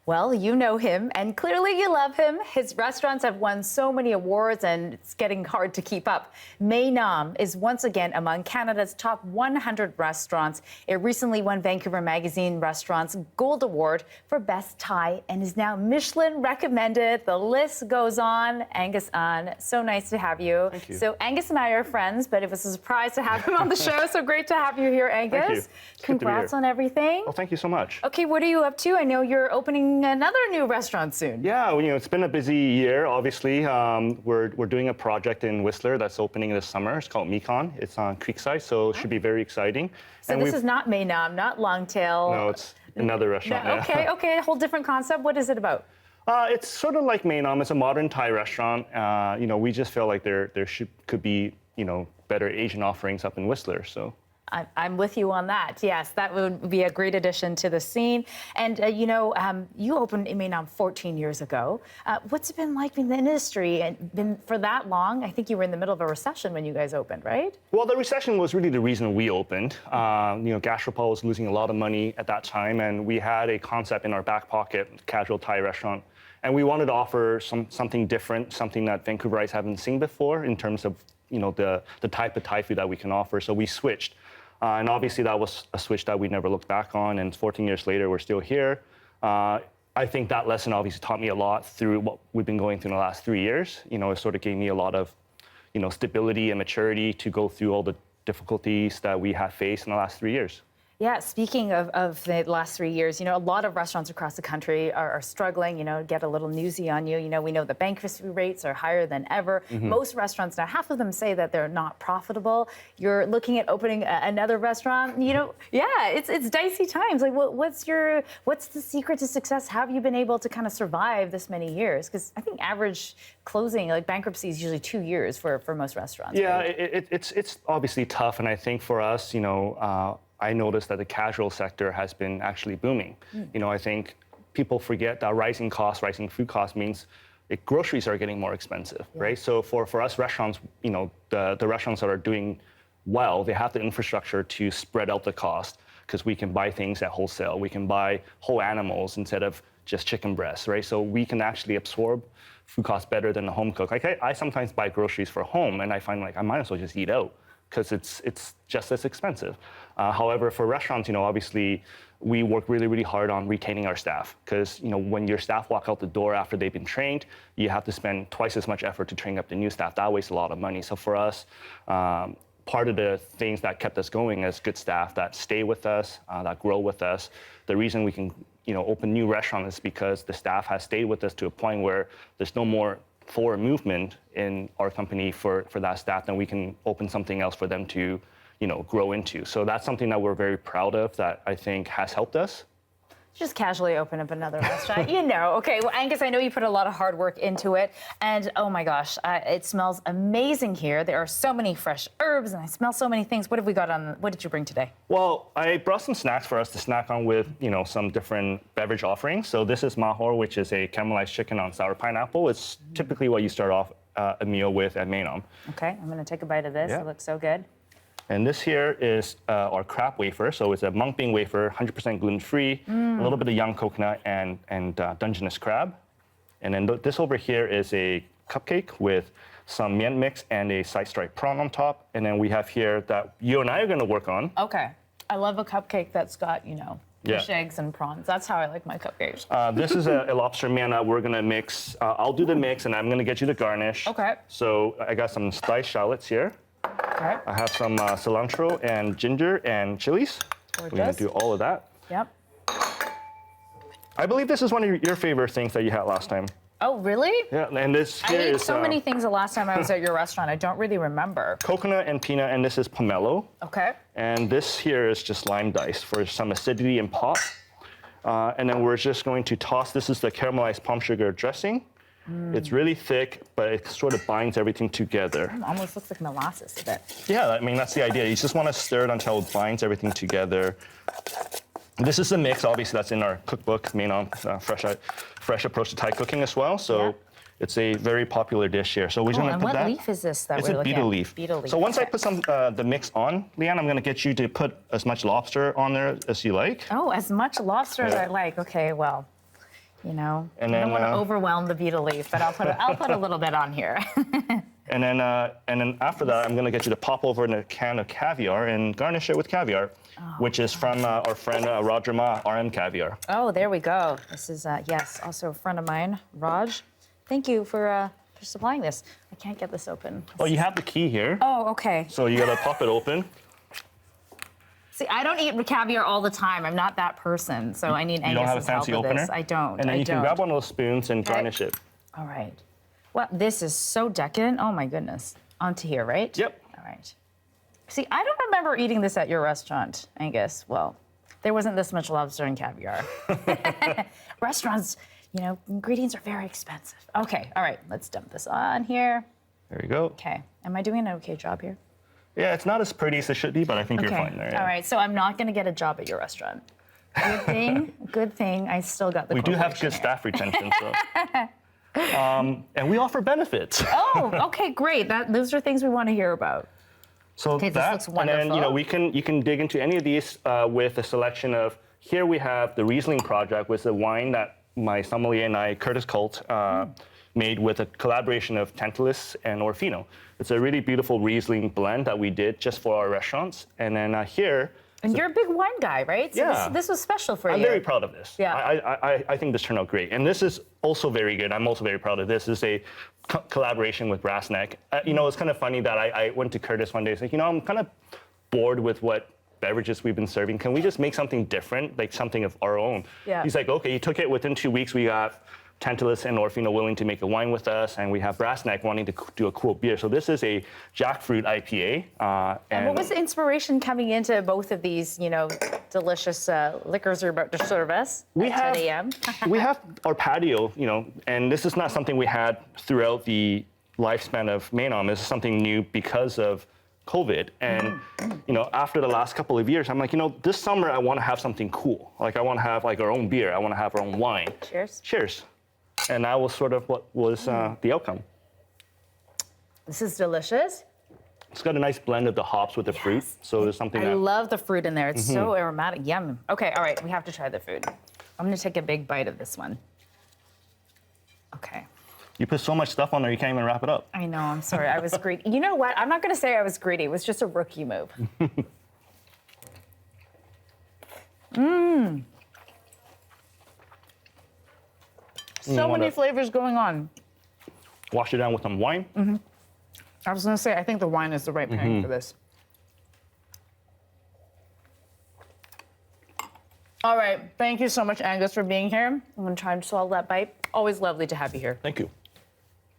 Well, you know him, and clearly you love him. His restaurants have won so many awards, and it's getting hard to keep up. Maenam is once again among Canada's top 100 restaurants. It recently won Vancouver Magazine Restaurants Gold Award for Best Thai and is now Michelin recommended. The list goes on. Angus An, so nice to have you. Thank you. So Angus and I are friends, but it was a surprise to have him on the show. So great to have you here, Angus. Thank you. Congrats on everything. Well, thank you so much. Okay, what are you up to? I know you're opening another new restaurant soon. Yeah, well, it's been a busy year, obviously. We're doing a project in Whistler that's opening this summer. It's called Mekon. It's on Creekside, so it should be very exciting. So this is not Maenam, not Longtail. No, it's another restaurant. No, okay, a whole different concept. What is it about? It's sort of like Maenam. It's a modern Thai restaurant. We just feel like there could be, better Asian offerings up in Whistler, so. I'm with you on that. Yes, that would be a great addition to the scene. And, you opened Maenam 14 years ago. What's it been like in the industry? And been for that long? I think you were in the middle of a recession when you guys opened, right? Well, the recession was really the reason we opened. Gastropub was losing a lot of money at that time, and we had a concept in our back pocket, casual Thai restaurant. And we wanted to offer something different, something that Vancouverites haven't seen before in terms of, the type of Thai food that we can offer. So we switched. And obviously that was a switch that we never looked back on, and 14 years later, we're still here. I think that lesson obviously taught me a lot through what we've been going through in the last 3 years. It sort of gave me a lot of, stability and maturity to go through all the difficulties that we have faced in the last 3 years. Yeah, speaking of the last 3 years, a lot of restaurants across the country are struggling, get a little newsy on you. We know the bankruptcy rates are higher than ever. Mm-hmm. Most restaurants now, half of them say that they're not profitable. You're looking at opening another restaurant, it's dicey times. Like, what's the secret to success? How have you been able to kind of survive this many years? Because I think average closing, like bankruptcy, is usually 2 years for most restaurants. Yeah, right? it's obviously tough, and I think for us, I noticed that the casual sector has been actually booming. I think people forget that rising food costs means groceries are getting more expensive, right? So for us restaurants, the restaurants that are doing well, they have the infrastructure to spread out the cost because we can buy things at wholesale. We can buy whole animals instead of just chicken breasts, right? So we can actually absorb food costs better than the home cook. Like I sometimes buy groceries for home, and I find like I might as well just eat out, because it's just as expensive. However, for restaurants, obviously, we work really, really hard on retaining our staff, because when your staff walk out the door after they've been trained, you have to spend twice as much effort to train up the new staff. That wastes a lot of money. So for us, part of the things that kept us going is good staff that stay with us, that grow with us. The reason we can open new restaurants is because the staff has stayed with us to a point where there's no more forward movement in our company for that staff, then we can open something else for them to, grow into. So that's something that we're very proud of, that I think has helped us. Just casually open up another restaurant, Okay, well, Angus, I know you put a lot of hard work into it, and oh my gosh, it smells amazing here. There are so many fresh herbs, and I smell so many things. What have we got on? What did you bring today? Well, I brought some snacks for us to snack on with, some different beverage offerings. So this is mahor, which is a caramelized chicken on sour pineapple. It's typically what you start off a meal with at Maenam. Okay, I'm gonna take a bite of this. Yeah. It looks so good. And this here is our crab wafer. So it's a mung bean wafer, 100% gluten-free, a little bit of young coconut and Dungeness crab. And then this over here is a cupcake with some mian mix and a side stripe prawn on top. And then we have here that you and I are gonna work on. Okay. I love a cupcake that's got, fish eggs and prawns. That's how I like my cupcakes. This is a lobster mian that we're gonna mix. I'll do the mix, and I'm gonna get you the garnish. Okay. So I got some sliced shallots here. Okay. I have some cilantro and ginger and chilies. Gorgeous. We're gonna do all of that. Yep. I believe this is one of your favorite things that you had last time. Oh, really? Yeah, and this here I ate is, so many things the last time I was at your restaurant. I don't really remember. Coconut and peanut, and this is pomelo. Okay. And this here is just lime dice for some acidity and pop. And then we're just going to toss, this is the caramelized palm sugar dressing. It's really thick, but it sort of binds everything together. Almost looks like molasses a bit. Yeah, I mean, that's the idea. You just want to stir it until it binds everything together. This is the mix, obviously, that's in our cookbook, Maenam, fresh approach to Thai cooking as well. So it's a very popular dish here. So we're going to put that. What leaf is this that we're looking at? It's a beetle leaf. Beetle leaf. So once I put the mix on, Leanne, I'm going to get you to put as much lobster on there as you like. Oh, as much lobster as I like. Okay, well. You know, And I don't then, want to overwhelm the beetle leaf, but I'll put a little bit on here. And then after that, I'm gonna get you to pop over in a can of caviar and garnish it with caviar, which is from our friend Roger Ma, RM Caviar. Oh, there we go. This is, yes, also a friend of mine, Raj. Thank you for supplying this. I can't get this open. Well, you have the key here. Oh, okay. So you gotta pop it open. See, I don't eat caviar all the time. I'm not that person, so I need You don't have a Angus's help fancy with opener? this. I don't. And then you can grab one of those spoons and garnish it. All right. Well, this is so decadent. Oh my goodness. Onto here, right? Yep. All right. See, I don't remember eating this at your restaurant, Angus. Well, there wasn't this much lobster and caviar. Restaurants, you know, ingredients are very expensive. Okay, all right, let's dump this on here. There you go. Okay, am I doing an okay job here? Yeah, it's not as pretty as it should be, but I think you're fine there. Yeah. All right, so I'm not gonna get a job at your restaurant. Good thing, I still got the We do have corporation good here. staff retention, so. And we offer benefits. Oh, okay, great. Those are things we want to hear about. So Okay, this that, looks and then you can dig into any of these with a selection of. Here we have the Riesling project, with a wine that my sommelier and I, Curtis Colt, made with a collaboration of Tantalus and Orfino. It's a really beautiful Riesling blend that we did just for our restaurants. And then here. And you're a big wine guy, right? So Yeah. this was special for I'm you. very proud of this. Yeah. I think this turned out great. And this is also very good. I'm also very proud of this. This is a collaboration with Brass Neck. You know, it's kind of funny that I went to Curtis one day and said, you know, I'm kind of bored with what beverages we've been serving. Can we just make something different, like something of our own? Yeah. He's like, okay. He took it within 2 weeks. We got Tantalus and Orfino willing to make a wine with us, and we have Brass Neck wanting to do a cool beer. So this is a jackfruit IPA. And what was the inspiration coming into both of these, you know, delicious liquors you're about to serve us at 10 a.m.? We have our patio, you know, and this is not something we had throughout the lifespan of Maenam. This is something new because of COVID. And, you know, after the last couple of years, I'm like, you know, this summer I want to have something cool. Like I want to have like our own beer. I want to have our own wine. Cheers. Cheers. And that was sort of what was the outcome. This is delicious. It's got a nice blend of the hops with the fruit. So there's something I that. love the fruit in there. It's so aromatic. Yum. Okay, all right, we have to try the food. I'm gonna take a big bite of this one. Okay. You put so much stuff on there, you can't even wrap it up. I know, I'm sorry, I was greedy. You know what? I'm not gonna say I was greedy. It was just a rookie move. So many flavors going on. Wash it down with some wine. I was gonna say, I think the wine is the right pairing for this. All right, thank you so much, Angus, for being here. I'm gonna try and swallow that bite. Always lovely to have you here. Thank you.